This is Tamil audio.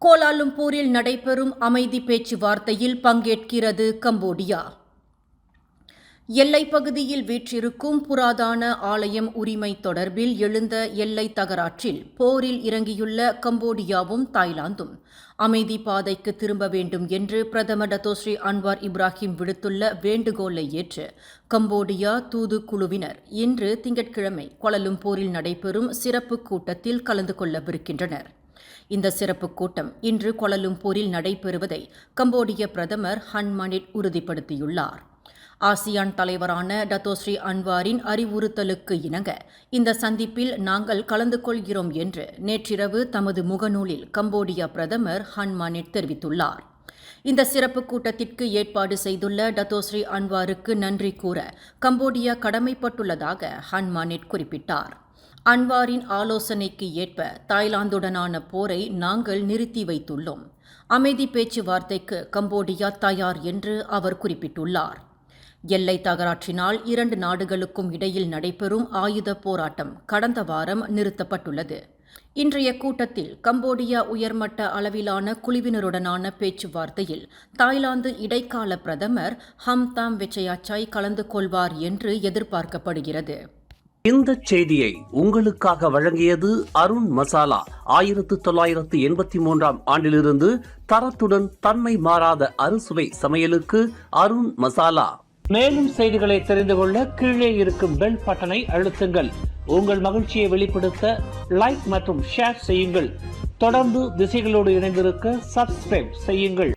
கோலாலும்பூரில் நடைபெறும் அமைதி பேச்சுவார்த்தையில் பங்கேற்கிறது கம்போடியா. எல்லைப் பகுதியில் வீற்றிருக்கும் புராதன ஆலயம் உரிமை தொடர்பில் எழுந்த எல்லை தகராற்றில் போரில் இறங்கியுள்ள கம்போடியாவும் தாய்லாந்தும் அமைதி பாதைக்கு திரும்ப வேண்டும் என்று பிரதமர் டத்தோஸ்ரீ அன்வார் இப்ராஹிம் விடுத்துள்ள வேண்டுகோளை ஏற்று கம்போடியா தூதுக்குழுவினர் இன்று திங்கட்கிழமை கோலாலும்பூரில் நடைபெறும் சிறப்பு கூட்டத்தில் கலந்து கொள்ளவிருக்கின்றனர். இந்த சிறப்பு கூட்டம் இன்று கோலாலும்பூரில் நடைபெறுவதை கம்போடிய பிரதமர் ஹன் மானெட் உறுதிப்படுத்தியுள்ளார். ஆசியான் தலைவரான டத்தோஸ்ரீ அன்வாரின் அறிவுறுத்தலுக்கு இணங்க இந்த சந்திப்பில் நாங்கள் கலந்து கொள்கிறோம் என்று நேற்றிரவு தமது முகநூலில் கம்போடியா பிரதமர் ஹன் மானெட் தெரிவித்துள்ளார். இந்த சிறப்பு கூட்டத்திற்கு ஏற்பாடு செய்துள்ள டத்தோஸ்ரீ அன்வாருக்கு நன்றி கூற கம்போடியா கடமைப்பட்டுள்ளதாக ஹன் மானெட் குறிப்பிட்டார். அன்வாரின் ஆலோசனைக்கு ஏற்ப தாய்லாந்துடனான போரை நாங்கள் நிறுத்தி வைத்துள்ளோம். அமைதி பேச்சுவார்த்தைக்கு கம்போடியா தயார் என்று அவர் குறிப்பிட்டுள்ளார். எல்லை தகராற்றினால் 2 நாடுகளுக்கும் இடையில் நடைபெறும் ஆயுத போராட்டம் கடந்த வாரம் நிறுத்தப்பட்டுள்ளது. இன்றைய கூட்டத்தில் கம்போடியா உயர்மட்ட அளவிலான குழுவினருடனான பேச்சுவார்த்தையில் தாய்லாந்து இடைக்கால பிரதமர் ஹம்தாம் வெச்சயாச்சாய் கலந்து கொள்வார் என்று எதிர்பார்க்கப்படுகிறது. இந்த செய்தியை உங்களுக்காக வழங்கியது அருண் மசாலா. 1983ஆம் ஆண்டிலிருந்து தரத்துடன் தன்மை மாறாத அறுசுவை சமையலுக்கு அருண் மசாலா. மேலும் செய்திகளை தெரிந்து கொள்ள கீழே இருக்கும் பெல் பட்டனை அழுத்துங்கள். உங்கள் மகிழ்ச்சியை வெளிப்படுத்த லைக் மற்றும் ஷேர் செய்யுங்கள். தொடர்ந்து திசைகளோடு இணைந்திருக்க சப்ஸ்கிரைப் செய்யுங்கள்.